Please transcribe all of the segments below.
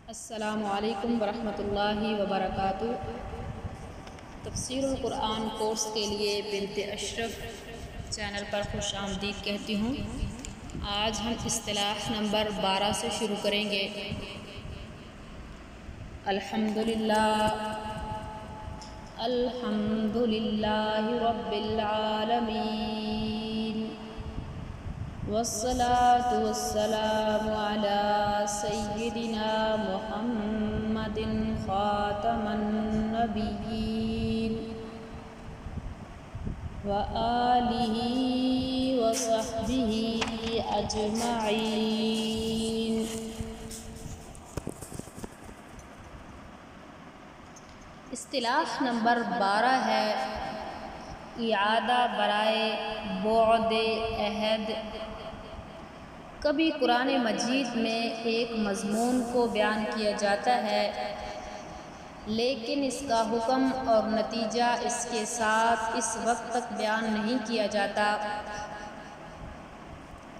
السلام علیکم ورحمۃ اللہ وبرکاتہ۔ تفسیر القرآن کورس کے لیے بنت اشرف چینل پر خوش آمدید کہتی ہوں۔ آج ہم اصطلاح نمبر 12 سے شروع کریں گے۔ الحمدللہ رب العالمین والصلاة والسلام علی سیدنا محمد خاتم النبیین وآلہ وصحبہ اجمعین۔ اصطلاح نمبر 12 ہے اعادہ برائے بعد عہد۔ کبھی قرآن مجید میں ایک مضمون کو بیان کیا جاتا ہے لیکن اس کا حکم اور نتیجہ اس کے ساتھ اس وقت تک بیان نہیں کیا جاتا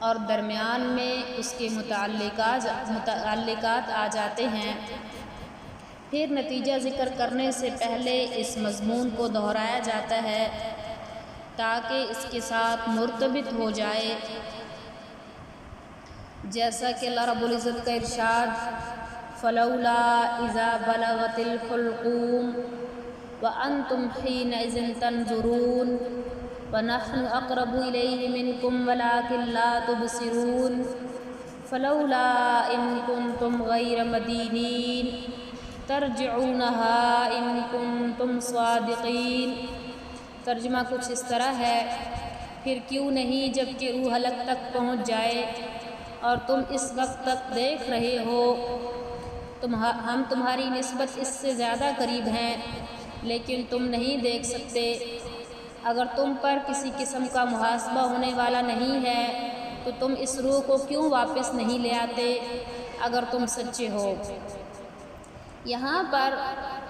اور درمیان میں اس کے متعلقات آ جاتے ہیں، پھر نتیجہ ذکر کرنے سے پہلے اس مضمون کو دہرایا جاتا ہے تاکہ اس کے ساتھ مرتبط ہو جائے، جیسا کہ اللہ رب العزت کا ارشاد فلولا اذا بلغت الحلقوم وانتم حينئذ تنظرون ونحن اقرب اليه منكم ولكن لا تبصرون فلولا ان كنتم غير مدينين ترجعونها ان كنتم صادقين۔ ترجمہ کچھ اس طرح ہے، پھر کیوں نہیں جب کہ روح حلق تک پہنچ جائے اور تم اس وقت تک دیکھ رہے ہو، ہم تمہاری نسبت اس سے زیادہ قریب ہیں لیکن تم نہیں دیکھ سکتے۔ اگر تم پر کسی قسم کا محاسبہ ہونے والا نہیں ہے تو تم اس روح کو کیوں واپس نہیں لے آتے اگر تم سچے ہو۔ یہاں پر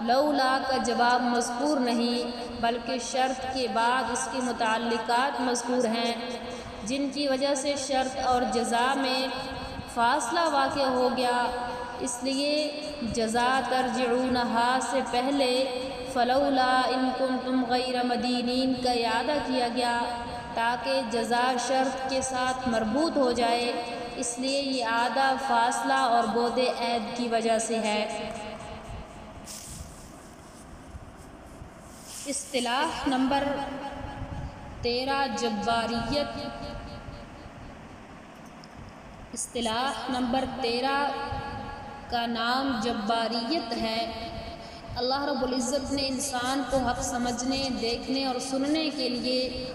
لولا کا جواب مذکور نہیں بلکہ شرط کے بعد اس کے متعلقات مذکور ہیں، جن کی وجہ سے شرط اور جزا میں فاصلہ واقع ہو گیا، اس لیے جزا ترجعونہا سے پہلے فلولا ان کنتم غیر مدینین کا اعادہ کیا گیا تاکہ جزا شرط کے ساتھ مربوط ہو جائے، اس لیے یہ اعادہ فاصلہ اور بعد عہد کی وجہ سے ہے۔ اصطلاح نمبر 13 جباریت۔ اصطلاح نمبر 13 کا نام جباریت ہے۔ اللہ رب العزت نے انسان کو حق سمجھنے، دیکھنے اور سننے کے لیے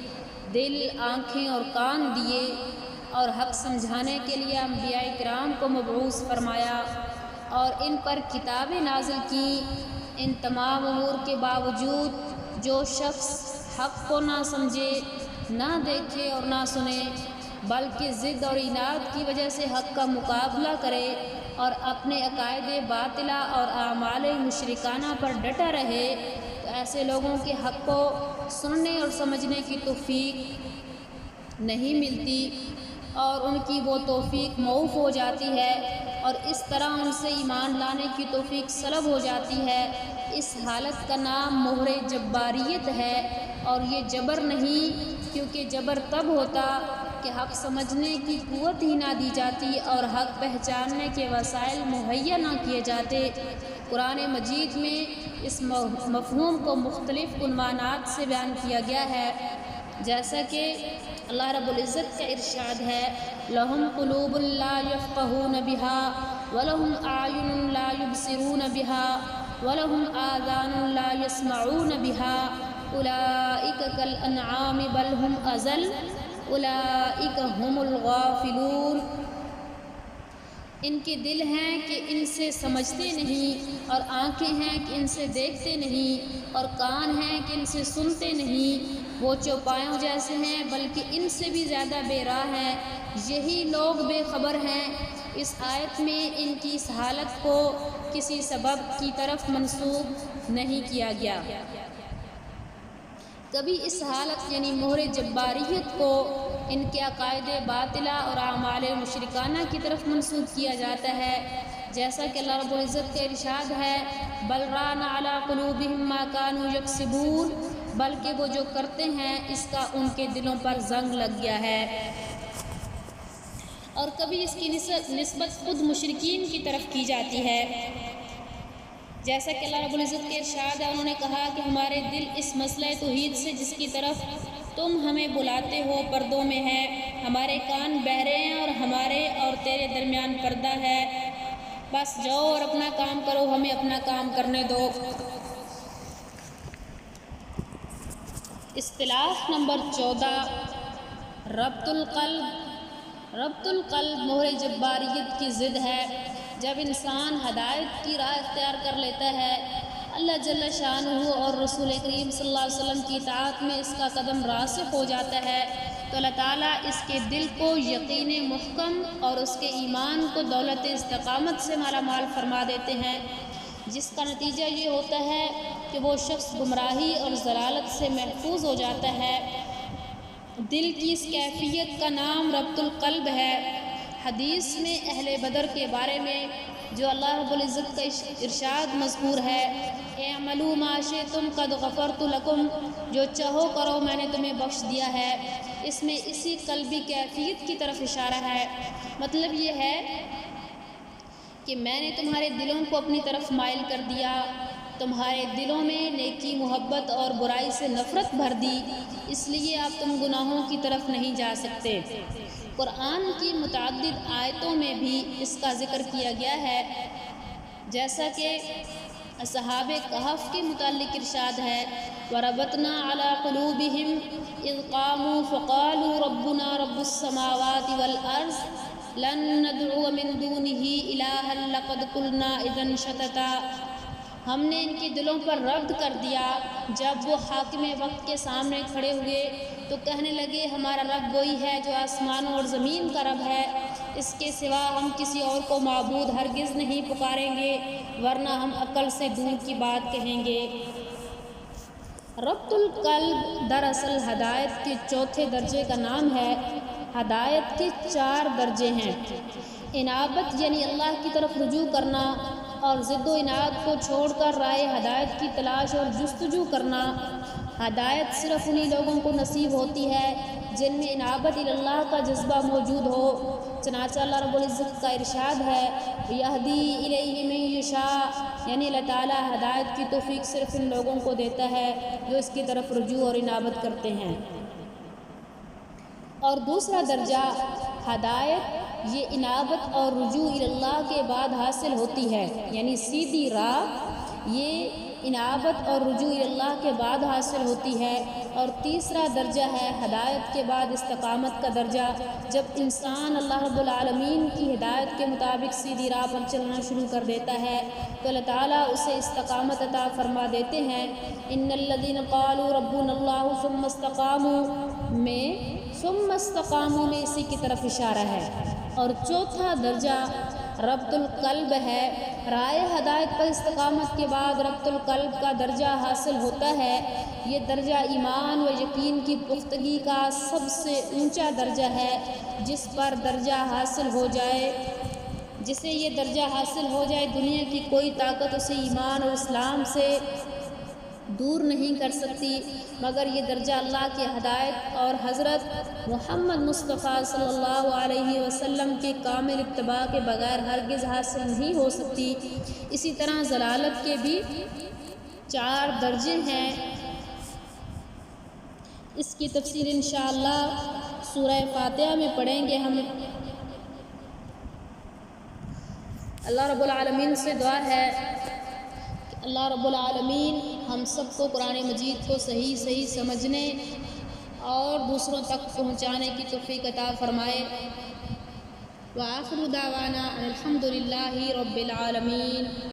دل، آنکھیں اور کان دیے اور حق سمجھانے کے لیے انبیاء کرام کو مبعوث فرمایا اور ان پر کتابیں نازل کی۔ ان تمام امور کے باوجود جو شخص حق کو نہ سمجھے، نہ دیکھے اور نہ سنے بلکہ ضد اور عناد کی وجہ سے حق کا مقابلہ کرے اور اپنے عقائد باطلہ اور اعمال مشرکانہ پر ڈٹا رہے، تو ایسے لوگوں کے حق کو سننے اور سمجھنے کی توفیق نہیں ملتی اور ان کی وہ توفیق موقوف ہو جاتی ہے اور اس طرح ان سے ایمان لانے کی توفیق سلب ہو جاتی ہے۔ اس حالت کا نام مہر جباریت ہے اور یہ جبر نہیں، کیونکہ جبر تب ہوتا کہ حق سمجھنے کی قوت ہی نہ دی جاتی اور حق پہچاننے کے وسائل مہیا نہ کیے جاتے۔ قرآن مجید میں اس مفہوم کو مختلف عنوانات سے بیان کیا گیا ہے، جیسا کہ اللہ رب العزت کا ارشاد ہے لَهُمْ قُلُوبٌ لَا يَفْقَهُونَ بِهَا وَلَهُمْ أَعْيُنٌ لَا يُبْصِرُونَ بِهَا وَلَهُمْ آذَانٌ لَا يَسْمَعُونَ بِهَا أُولَئِكَ كَالْأَنْعَامِ بَلْ هُمْ أَضَلُّ أُولَئِكَ هُمُ الْغَافِلُونَ۔ ان کے دل ہیں کہ ان سے سمجھتے نہیں اور آنکھیں ہیں کہ ان سے دیکھتے نہیں اور کان ہیں کہ ان سے سنتے نہیں، وہ چوپایوں جیسے ہیں بلکہ ان سے بھی زیادہ بے راہ ہیں، یہی لوگ بے خبر ہیں۔ اس آیت میں ان کی اس حالت کو کسی سبب کی طرف منسوب نہیں کیا گیا۔ کبھی اس حالت یعنی مہر جباریت کو ان کے عقائد باطلہ اور اعمال مشرکانہ کی طرف منسوب کیا جاتا ہے، جیسا کہ اللہ رب العزت کا ارشاد ہے بل ران علی قلوبہم ما کانوا یکسبون، بلکہ وہ جو کرتے ہیں اس کا ان کے دلوں پر زنگ لگ گیا ہے۔ اور کبھی اس کی نسبت خود مشرکین کی طرف کی جاتی ہے، جیسا کہ اللہ رب العزت کے ارشاد ہے، انہوں نے کہا کہ ہمارے دل اس مسئلہ توحید سے جس کی طرف تم ہمیں بلاتے ہو پردوں میں ہے، ہمارے کان بہرے ہیں اور ہمارے اور تیرے درمیان پردہ ہے، بس جاؤ اور اپنا کام کرو، ہمیں اپنا کام کرنے دو۔ اصطلاح نمبر 14، ربط القلب۔ ربط القلب مہر جباریت کی ضد ہے۔ جب انسان ہدایت کی راہ اختیار کر لیتا ہے، اللہ جل شانہ اور رسول کریم صلی اللہ علیہ وسلم کی اطاعت میں اس کا قدم راسخ ہو جاتا ہے، تو اللہ تعالیٰ اس کے دل کو یقین محکم اور اس کے ایمان کو دولت استقامت سے مالا مال فرما دیتے ہیں، جس کا نتیجہ یہ ہوتا ہے کہ وہ شخص گمراہی اور ضلالت سے محفوظ ہو جاتا ہے۔ دل کی اس کیفیت کا نام ربط القلب ہے۔ حدیث میں اہل بدر کے بارے میں جو اللہ رب العزت کا ارشاد مذکور ہے، اعملوا ما شئتم قد غفرت لکم، جو چاہو کرو میں نے تمہیں بخش دیا ہے، اس میں اسی قلبی کیفیت کی طرف اشارہ ہے۔ مطلب یہ ہے کہ میں نے تمہارے دلوں کو اپنی طرف مائل کر دیا، تمہارے دلوں میں نیکی محبت اور برائی سے نفرت بھر دی، اس لیے اب تم گناہوں کی طرف نہیں جا سکتے۔ قرآن کی متعدد آیتوں میں بھی اس کا ذکر کیا گیا ہے، جیسا کہ اصحاب کہف کے متعلق ارشاد ہے وَرَبَطْنَا عَلَىٰ قُلُوبِهِمْ إِذْ قَامُوا فَقَالُوا رَبُّنَا رَبُّ السَّمَاوَاتِ وَالْأَرْضِ لَن نَّدْعُوَ مِن دُونِهِ إِلَٰهًا لَّقَدْ قُلْنَا إِذًا شَطَطًا۔ ہم نے ان کے دلوں پر ربط کر دیا، جب وہ حاکم وقت کے سامنے کھڑے ہوئے تو کہنے لگے ہمارا رب وہی ہے جو آسمانوں اور زمین کا رب ہے، اس کے سوا ہم کسی اور کو معبود ہرگز نہیں پکاریں گے، ورنہ ہم عقل سے دور کی بات کہیں گے۔ ربط القلب دراصل ہدایت کے چوتھے درجے کا نام ہے۔ ہدایت کے 4 درجے ہیں۔ انابت یعنی اللہ کی طرف رجوع کرنا اور ضد و اناد کو چھوڑ کر راہ ہدایت کی تلاش اور جستجو کرنا۔ ہدایت صرف انہی لوگوں کو نصیب ہوتی ہے جن میں انابت اللہ کا جذبہ موجود ہو، چنانچہ اللہ رب العزت کا ارشاد ہے یہدی الیہ من یشاء، یعنی اللہ تعالیٰ ہدایت کی توفیق صرف ان لوگوں کو دیتا ہے جو اس کی طرف رجوع اور انابت کرتے ہیں۔ اور دوسرا درجہ ہدایت یہ انابت اور رجوع اللہ کے بعد حاصل ہوتی ہے، یعنی سیدھی راہ یہ انابت اور رجوع اللہ کے بعد حاصل ہوتی ہے۔ اور تیسرا درجہ ہے ہدایت کے بعد استقامت کا درجہ، جب انسان اللہ رب العالمین کی ہدایت کے مطابق سیدھی راہ پر چلنا شروع کر دیتا ہے تو اللہ تعالیٰ اسے استقامت عطا فرما دیتے ہیں۔ ان الذین قالوا ربنا اللہ ثم استقاموا میں ثم استقاموا میں اسی کی طرف اشارہ ہے۔ اور چوتھا درجہ ربط القلب ہے۔ رائے ہدایت پر استقامت کے بعد ربط القلب کا درجہ حاصل ہوتا ہے۔ یہ درجہ ایمان و یقین کی پختگی کا سب سے اونچا درجہ ہے، جس پر درجہ حاصل ہو جائے، جسے یہ درجہ حاصل ہو جائے دنیا کی کوئی طاقت اسے ایمان اور اسلام سے دور نہیں کر سکتی، مگر یہ درجہ اللہ کے ہدایت اور حضرت محمد مصطفیٰ صلی اللہ علیہ وسلم کے کامل اتباع کے بغیر ہرگز حاصل نہیں ہو سکتی۔ اسی طرح ضلالت کے بھی 4 درجے ہیں۔ اس کی تفصیل انشاءاللہ سورہ فاتحہ میں پڑھیں گے ہم۔ اللہ رب العالمین سے دعا ہے کہ اللہ رب العالمین ہم سب کو قرآن مجید کو صحیح سمجھنے اور دوسروں تک پہنچانے کی توفیق عطا فرمائے۔ وآخر دعوانا الحمدللہ رب العالمین۔